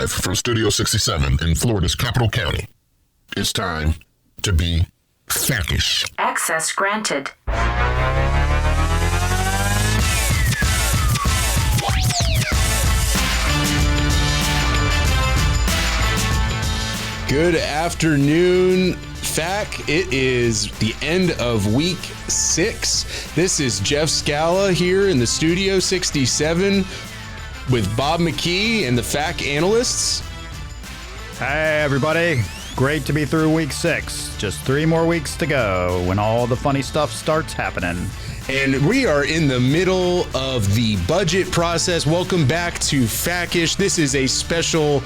Live from Studio 67 in Florida's Capital County. It's time to be FACish. Access granted. Good afternoon, FAC. It is the end of week 6. This is Jeff Scala here in the Studio 67 with Bob McKee and the FAC analysts. Hey, everybody. Great to be through week 6. Just 3 more weeks to go when all the funny stuff starts happening. And we are in the middle of the budget process. Welcome back to FACish. This is a special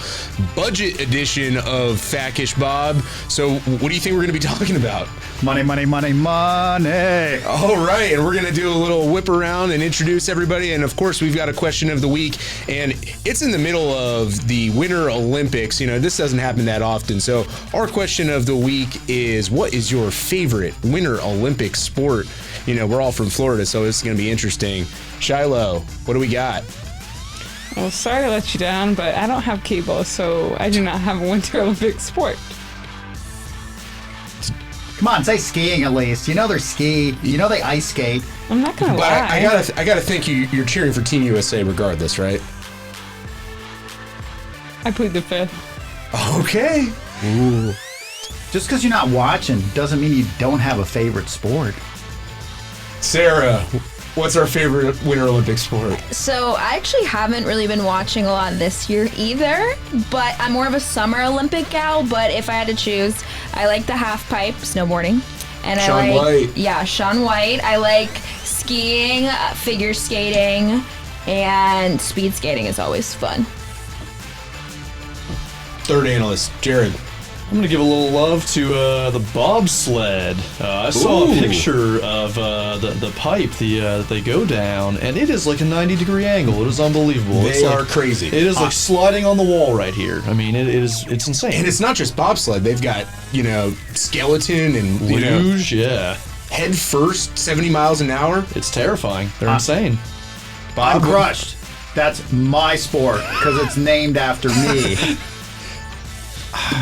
budget edition of FACish, Bob. So what do you think we're going to be talking about? Money, money, money, money. All right, and we're going to do a little whip around and introduce everybody. And of course, we've got a question of the week. And it's in the middle of the Winter Olympics. You know, this doesn't happen that often. So our question of the week is, what is your favorite Winter Olympic sport? You know, we're all from Florida, so it's going to be interesting. Shiloh, what do we got? Well, sorry to let you down, but I don't have cable, so I do not have a Winter Olympic sport. Come on, say skiing at least. You know they ski. You know they ice skate. I'm not going to lie. I gotta think you're cheering for Team USA regardless, right? I plead the fifth. Okay. Ooh. Just because you're not watching doesn't mean you don't have a favorite sport. Sarah, what's our favorite Winter Olympic sport? So I actually haven't really been watching a lot this year either, but I'm more of a summer Olympic gal. But if I had to choose, I like the half pipe, snowboarding. And Shaun White. Yeah, Shaun White. I like skiing, figure skating, and speed skating is always fun. Third analyst, Jared. I'm going to give a little love to the bobsled. I saw a picture of the pipe that they go down, and it is like a 90-degree angle. It is unbelievable. They are crazy. It is like sliding on the wall right here. I mean, it's insane. And it's not just bobsled. They've got, skeleton and, luge, yeah. Head first, 70 miles an hour. It's terrifying. They're insane. I'm crushed. That's my sport because it's named after me.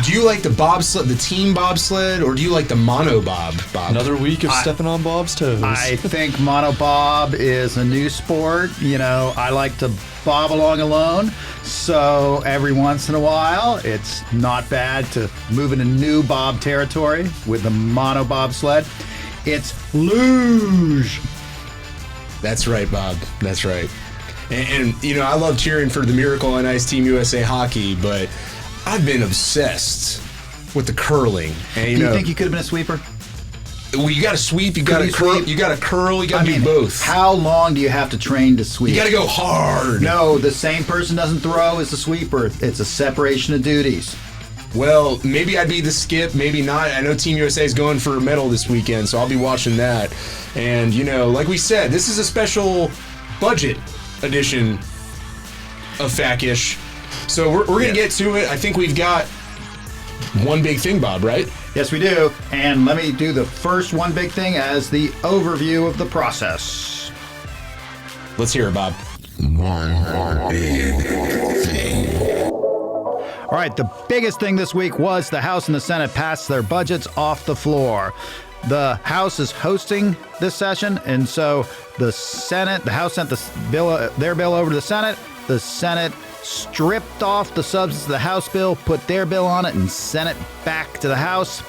Do you like the bobsled, the team bobsled, or do you like the monobob, Bob? Another week of stepping on Bob's toes. I think monobob is a new sport. I like to bob along alone. So every once in a while, it's not bad to move into new bob territory with the monobob sled. It's luge. That's right, Bob. That's right. And I love cheering for the Miracle on Ice Team USA hockey, but I've been obsessed with the curling. And, do you think you could have been a sweeper? Well, you got to sweep, you got to curl, you got to do both. How long do you have to train to sweep? You got to go hard. No, the same person doesn't throw as the sweeper. It's a separation of duties. Well, maybe I'd be the skip, maybe not. I know Team USA is going for a medal this weekend, so I'll be watching that. And, like we said, this is a special budget edition of FACish. So we're going to get to it. I think we've got one big thing, Bob, right? Yes, we do. And let me do the first one big thing as the overview of the process. Let's hear it, Bob. One big thing. All right, the biggest thing this week was the House and the Senate passed their budgets off the floor. The House is hosting this session, and so the House sent their bill over to the Senate. The Senate stripped off the substance of the House bill, put their bill on it, and sent it back to the House.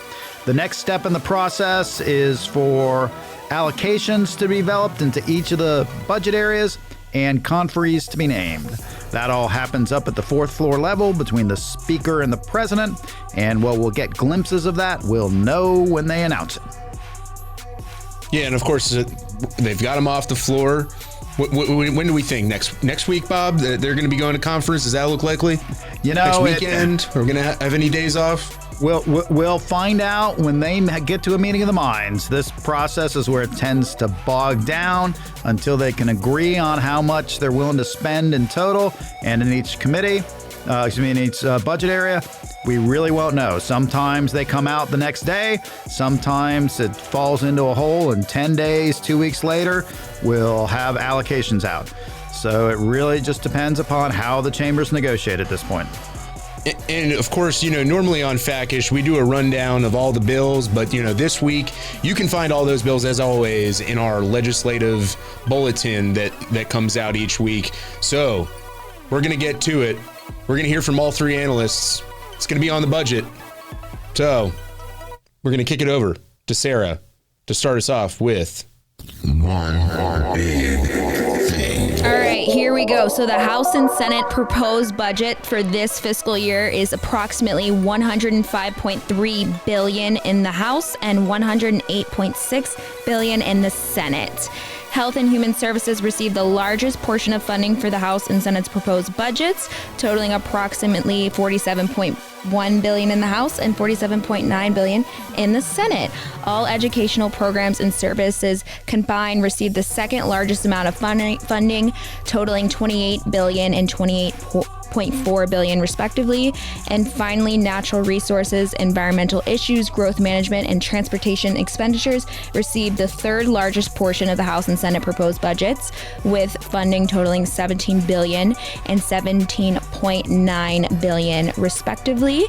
The next step in the process is for allocations to be developed into each of the budget areas and conferees to be named. That all happens up at the 4th floor level between the Speaker and the President, and while we'll get glimpses of that, we'll know when they announce it. Yeah, and of course, they've got them off the floor. When do we think? Next week, Bob? They're going to be going to conference? Does that look likely? Next weekend? We're going to have any days off? We'll find out when they get to a meeting of the minds. This process is where it tends to bog down until they can agree on how much they're willing to spend in total and in each committee, in each budget area. We really won't know. Sometimes they come out the next day. Sometimes it falls into a hole and 10 days, 2 weeks later, we'll have allocations out. So it really just depends upon how the chambers negotiate at this point. And of course, normally on FACish, we do a rundown of all the bills, but this week you can find all those bills as always in our legislative bulletin that comes out each week. So we're going to get to it. We're going to hear from all three analysts. It's going to be on the budget. So we're going to kick it over to Sarah to start us off with one big thing. All right, here we go. So the House and Senate proposed budget for this fiscal year is approximately $105.3 billion in the House and $108.6 billion in the Senate. Health and Human Services received the largest portion of funding for the House and Senate's proposed budgets, totaling approximately $47.1 billion in the House and $47.9 billion in the Senate. All educational programs and services combined received the second largest amount of funding, totaling $28 billion and $28.4 billion respectively. And finally, natural resources, environmental issues, growth management, and transportation expenditures received the third largest portion of the House and Senate proposed budgets, with funding totaling $17 billion and $17.9 billion respectively.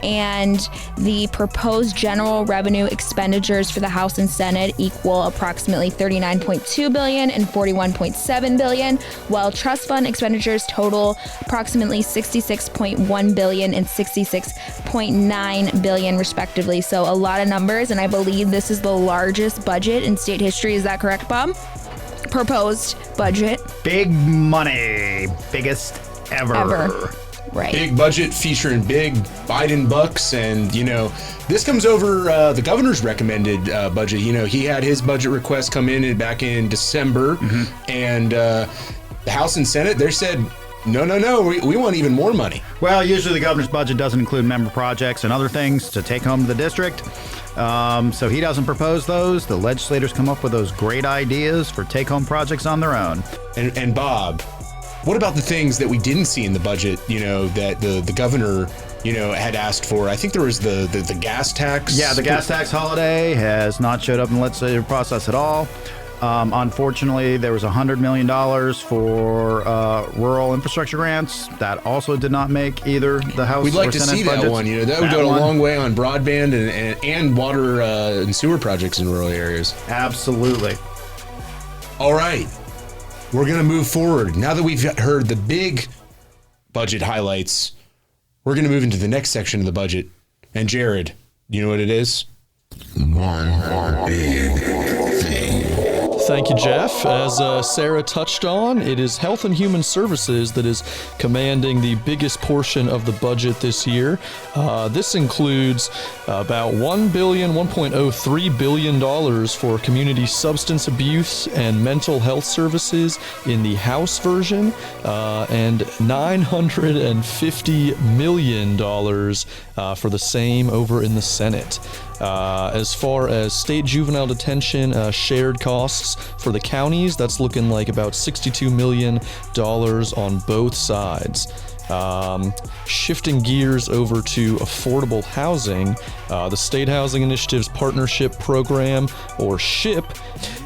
And the proposed general revenue expenditures for the House and Senate equal approximately $39.2 billion and $41.7 billion, while trust fund expenditures total approximately $66.1 billion and $66.9 billion respectively. So a lot of numbers, and I believe this is the largest budget in state history. Is that correct, Bob? Proposed budget. Big money. Biggest ever. Right. big budget featuring big Biden bucks. And, this comes over the governor's recommended budget. He had his budget request come in back in December. And the House and Senate, they said, no, we want even more money. Well, usually the governor's budget doesn't include member projects and other things to take home to the district. So he doesn't propose those. The legislators come up with those great ideas for take-home projects on their own. And Bob, what about the things that we didn't see in the budget, that the governor, had asked for? I think there was the gas tax. Yeah, the gas tax holiday has not showed up in the legislative process at all. Unfortunately, there was $100 million for rural infrastructure grants. That also did not make either the House We'd like or to Senate see budgets. that one. That would go a long way on broadband and water and sewer projects in rural areas. Absolutely. All right. We're going to move forward. Now that we've heard the big budget highlights, we're going to move into the next section of the budget. And Jared, do you know what it is? One big thing. Thank you, Jeff. As Sarah touched on, it is Health and Human Services that is commanding the biggest portion of the budget this year. This includes about $1.03 billion for community substance abuse and mental health services in the House version, and $950 million for the same over in the Senate. As far as state juvenile detention shared costs for the counties, that's looking like about $62 million on both sides. Shifting gears over to affordable housing, the State Housing Initiative's Partnership Program, or SHIP,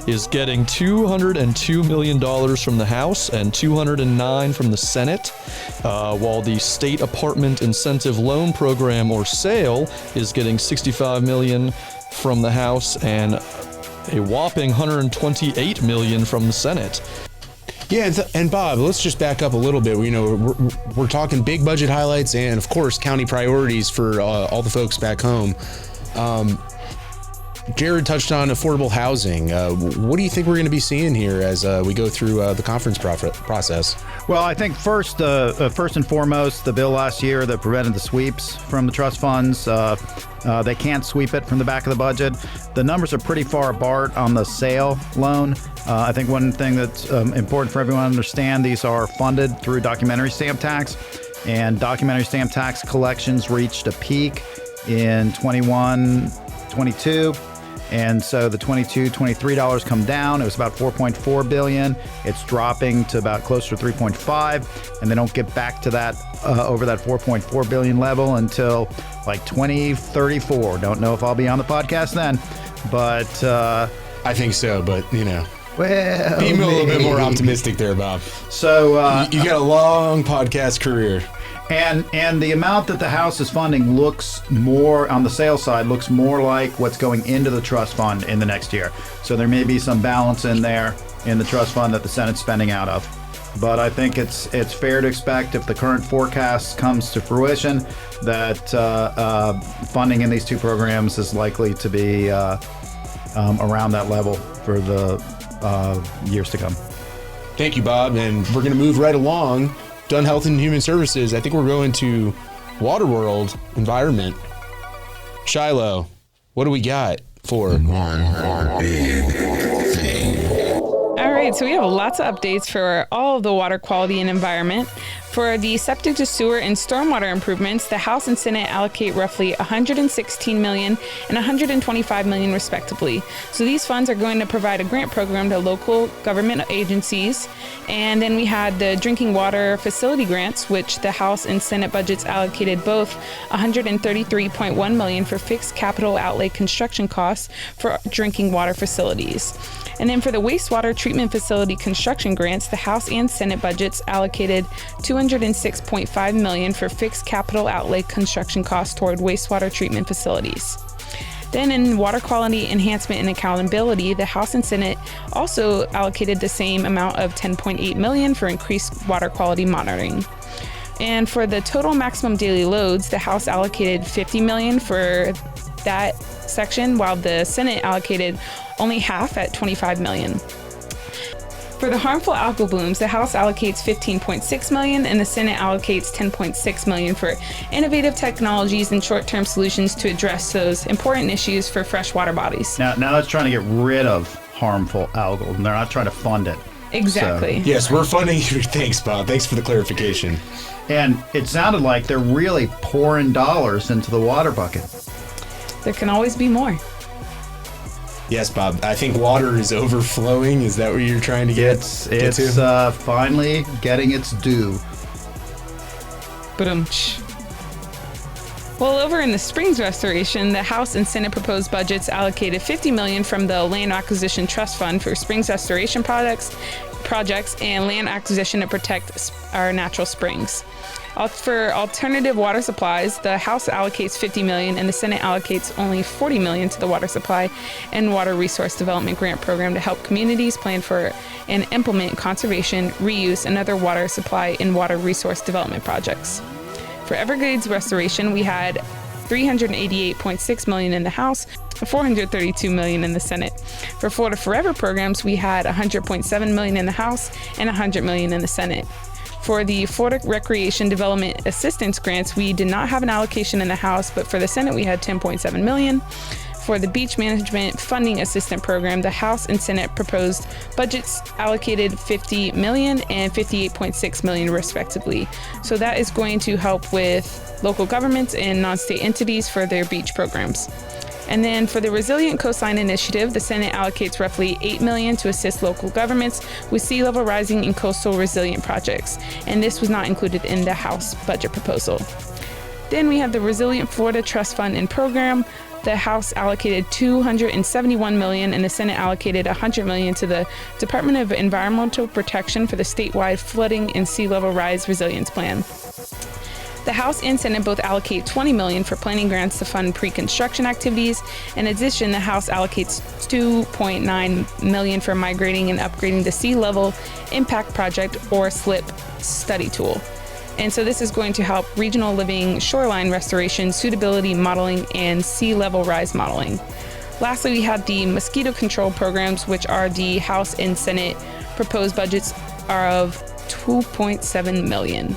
is getting $202 million from the House and $209 from the Senate, while the State Apartment Incentive Loan Program, or SAIL, is getting $65 million from the House and a whopping $128 million from the Senate. Yeah, and Bob, let's just back up a little bit. We're talking big budget highlights and, of course, county priorities for all the folks back home. Jared touched on affordable housing. What do you think we're going to be seeing here as we go through the conference process? Well, I think first and foremost, the bill last year that prevented the sweeps from the trust funds, they can't sweep it from the back of the budget. The numbers are pretty far apart on the SAIL loan. I think one thing that's important for everyone to understand, these are funded through documentary stamp tax, and documentary stamp tax collections reached a peak in 21-22. And so the $22-23 come down. It was about $4.4 billion. It's dropping to about closer to $3.5, and they don't get back to that over that $4.4 billion level until like 2034. Don't know if I'll be on the podcast then, but I think so. But well, be a little bit more optimistic there, Bob. So you got a long podcast career. And the amount that the House is funding looks more, on the sales side, looks more like what's going into the trust fund in the next year. So there may be some balance in there in the trust fund that the Senate's spending out of. But I think it's fair to expect, if the current forecast comes to fruition, that funding in these two programs is likely to be around that level for the years to come. Thank you, Bob. And we're going to move right along. Done Health and Human Services. I think we're going to Waterworld Environment. Shiloh, what do we got for One big thing. All right, so we have lots of updates for all of the water quality and environment. For the septic to sewer and stormwater improvements, the House and Senate allocate roughly $116 million and $125 million respectively. So these funds are going to provide a grant program to local government agencies. And then we had the drinking water facility grants, which the House and Senate budgets allocated both $133.1 million for fixed capital outlay construction costs for drinking water facilities. And then for the wastewater treatment facility construction grants, the House and Senate budgets allocated $206.5 million for fixed capital outlay construction costs toward wastewater treatment facilities. Then in water quality enhancement and accountability, the House and Senate also allocated the same amount of $10.8 million for increased water quality monitoring. And for the total maximum daily loads, the House allocated $50 million for that section, while the Senate allocated only half at $25 million. For the harmful algal blooms, the House allocates $15.6 million and the Senate allocates $10.6 million for innovative technologies and short-term solutions to address those important issues for freshwater bodies. Now that's trying to get rid of harmful algal, and they're not trying to fund it. Exactly. So, Yes, we're funding you. Thanks, Bob. Thanks for the clarification. and it sounded like they're really pouring dollars into the water bucket. There can always be more. Yes, Bob. I think water is overflowing. Is that what you're trying to get to? Finally getting its due. Ba-dum-tsh. Well, over in the Springs restoration, the House and Senate proposed budgets allocated $50 million from the Land Acquisition Trust Fund for Springs restoration projects and land acquisition to protect our natural springs. For alternative water supplies, the House allocates $50 million and the Senate allocates only $40 million to the Water Supply and Water Resource Development Grant Program to help communities plan for and implement conservation, reuse, and other water supply and water resource development projects. For Everglades restoration, we had $388.6 million in the House, $432 million in the Senate. For Florida Forever programs, we had $100.7 million in the House and $100 million in the Senate. For the Florida Recreation Development Assistance Grants, we did not have an allocation in the House, but for the Senate, we had $10.7 million. For the Beach Management Funding Assistant Program, the House and Senate proposed budgets allocated $50 million and $58.6 million respectively. So that is going to help with local governments and non-state entities for their beach programs. And then for the Resilient Coastline Initiative, the Senate allocates roughly $8 million to assist local governments with sea level rising and coastal resilient projects. And this was not included in the House budget proposal. Then we have the Resilient Florida Trust Fund and Program. The House allocated $271 million and the Senate allocated $100 million to the Department of Environmental Protection for the statewide flooding and sea level rise resilience plan. The House and Senate both allocate $20 million for planning grants to fund pre-construction activities. In addition, the House allocates $2.9 million for migrating and upgrading the Sea Level Impact Project, or SLIP, study tool. And so this is going to help regional living, shoreline restoration, suitability modeling, and sea level rise modeling. Lastly, we have the mosquito control programs, which are the House and Senate proposed budgets are of $2.7 million.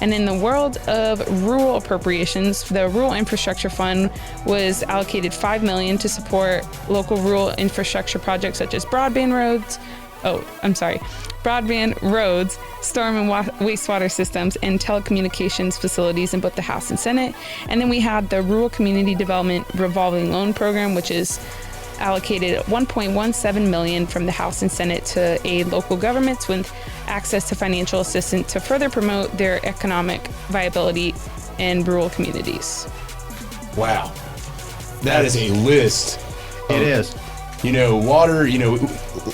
And in the world of rural appropriations, the Rural Infrastructure Fund was allocated $5 million to support local rural infrastructure projects such as broadband roads, storm and wastewater systems, and telecommunications facilities in both the House and Senate. And then we had the Rural Community Development Revolving Loan Program, which is allocated $1.17 million from the House and Senate to aid local governments with access to financial assistance to further promote their economic viability in rural communities. Wow. That is a list. It is. Water,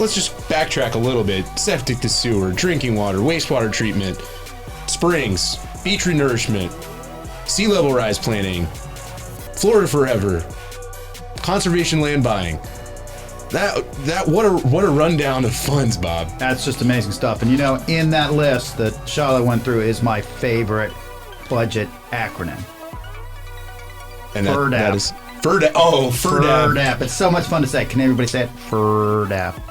let's just backtrack a little bit. Septic to sewer, drinking water, wastewater treatment, springs. beach renourishment, sea level rise planning, Florida Forever, conservation land buying. What a rundown of funds, Bob. That's just amazing stuff. And in that list that Charlotte went through is my favorite budget acronym. And FIRDAP. that is FIRDAP. Oh, FIRDAP. FIRDAP. It's so much fun to say. Can everybody say it? FIRDAP.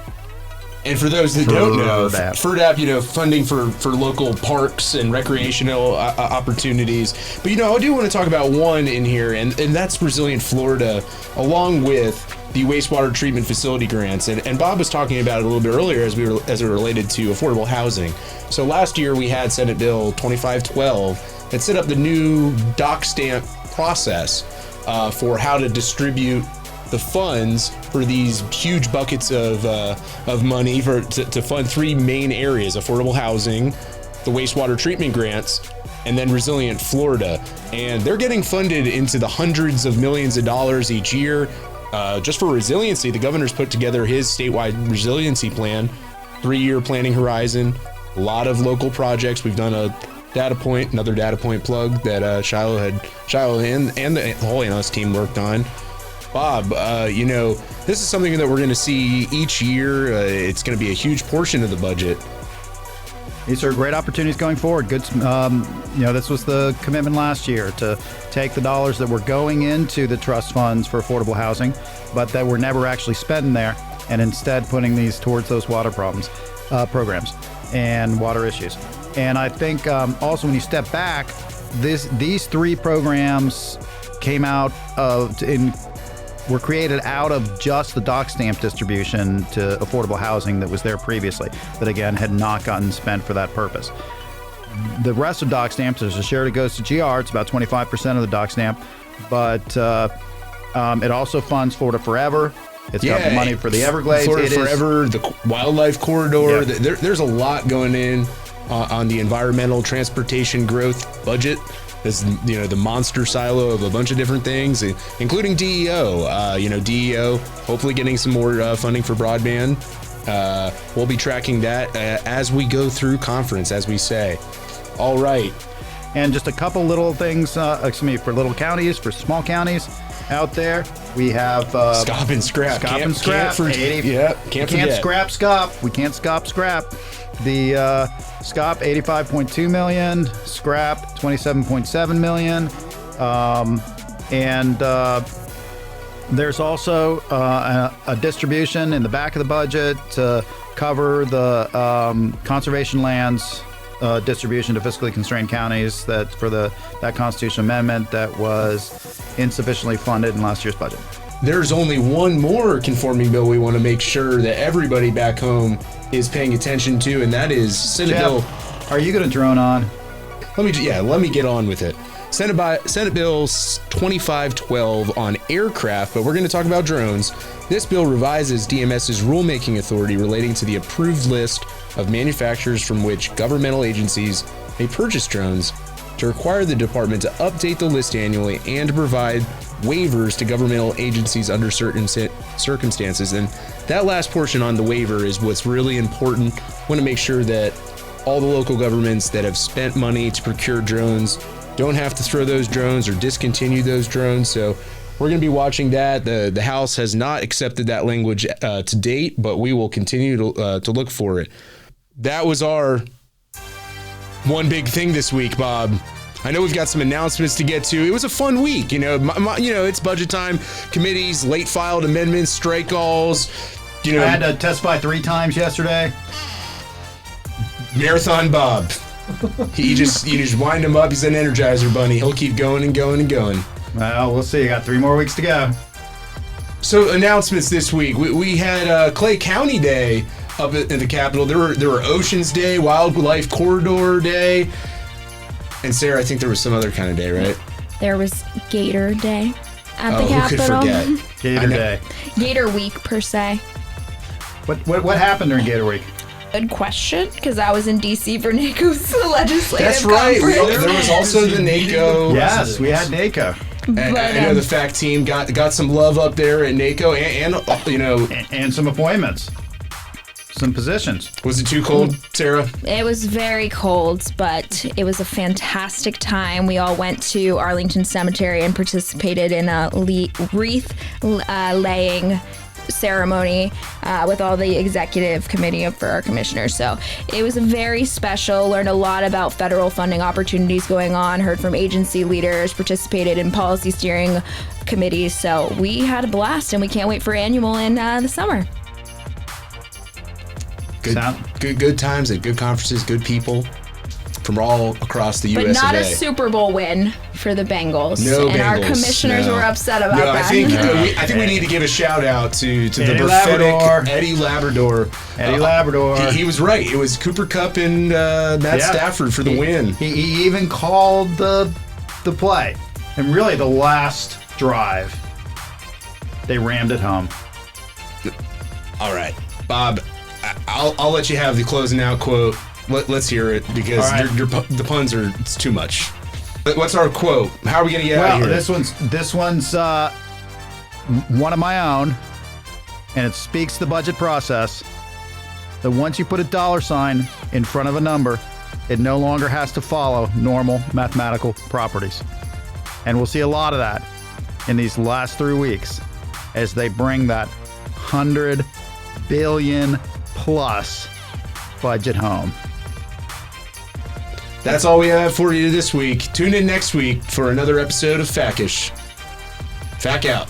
And for those that don't know, FIRDAP. FIRDAP, funding for local parks and recreational opportunities. But, I do want to talk about one in here, and that's Resilient Florida, along with the wastewater treatment facility grants. And Bob was talking about it a little bit earlier as it related to affordable housing. So last year we had Senate Bill 2512 that set up the new dock stamp process for how to distribute the funds for these huge buckets of money to fund three main areas: affordable housing, the wastewater treatment grants, and then Resilient Florida. And they're getting funded into the hundreds of millions of dollars each year. Just for resiliency, the governor's put together his statewide resiliency plan, 3-year planning horizon, a lot of local projects. We've done another data point plug that Shiloh and the whole analyst team worked on. Bob, this is something that we're going to see each year. It's going to be a huge portion of the budget. These are great opportunities going forward. Good, this was the commitment last year to take the dollars that were going into the trust funds for affordable housing, but that were never actually spent in there, and instead putting these towards those water programs and water issues. And I think also when you step back, these three programs came out were created out of just the dock stamp distribution to affordable housing that was there previously, that again had not gotten spent for that purpose. The rest of dock stamps, there's a share that goes to GR. It's about 25% of the dock stamp, but it also funds Florida Forever. It's got the money for the Everglades. Florida Forever, the wildlife corridor. Yeah. There's a lot going in on the environmental transportation growth budget. This, the monster silo of a bunch of different things, including DEO. DEO hopefully getting some more funding for broadband. We'll be tracking that as we go through conference, as we say. All right. And just a couple little things, for little counties, for small counties out there. We have SCOP and SCRAP. Can't scrap SCOP. We can't scrap. The SCOP 85.2 million, SCRAP 27.7 million, and there's also a distribution in the back of the budget to cover the conservation lands distribution to fiscally constrained counties that constitutional amendment that was insufficiently funded in last year's budget. There's only one more conforming bill we want to make sure that everybody back home is paying attention to, and that is Senate Bill. Are you going to drone on? Let me get on with it. Senate Bill 2512 on aircraft, but we're going to talk about drones. This bill revises DMS's rulemaking authority relating to the approved list of manufacturers from which governmental agencies may purchase drones, to require the department to update the list annually and to provide waivers to governmental agencies under certain circumstances. And that last portion on the waiver is what's really important. Want to make sure that all the local governments that have spent money to procure drones don't have to throw those drones or discontinue those drones. So we're going to be watching that. The House has not accepted that language to date, but we will continue to look for it. That was our one big thing this week, Bob. I know we've got some announcements to get to. It was a fun week. It's budget time. Committees, late filed amendments, strike alls. I had to testify 3 times yesterday. Marathon Bob. You just wind him up. He's an Energizer bunny. He'll keep going and going and going. Well, we'll see. You got 3 more weeks to go. So announcements this week. We had Clay County Day up in the Capitol. There were Oceans Day, Wildlife Corridor Day, and Sarah, I think there was some other kind of day, right? There was Gator Day at the Capitol. Who could forget? Gator Day. Gator Week, per se. What happened during Gator Week? Good question, because I was in D.C. for NACO's legislative That's right. conference. There was also the NACO. Yes, we had NACO. I know the FAC team got some love up there at NACO, and some appointments. some positions. Was it too cold, Sarah? It was very cold, but it was a fantastic time. We all went to Arlington Cemetery and participated in a wreath laying ceremony with all the executive committee for our commissioners. So it was very special. Learned a lot about federal funding opportunities going on. Heard from agency leaders. Participated in policy steering committees. So we had a blast, and we can't wait for annual in the summer. Good times at good conferences, good people from all across the U.S. But not a Super Bowl win for the Bengals. No and Bengals, our commissioners were upset about that. I think we need to give a shout out to the Eddie prophetic Labrador. Eddie Labrador. Eddie Labrador. He was right. It was Cooper Kupp and Matt Stafford for the win. He even called the play. And really, the last drive, they rammed it home. All right, Bob, I'll let you have the closing out quote. Let's hear it, because the puns it's too much. What's our quote? How are we going to get out of here? This one's one of my own, and it speaks to the budget process. That once you put a dollar sign in front of a number, it no longer has to follow normal mathematical properties. And we'll see a lot of that in these last 3 weeks as they bring that $100 billion plus budget home. That's all we have for you this week. Tune in next week for another episode of FACish. Fac out.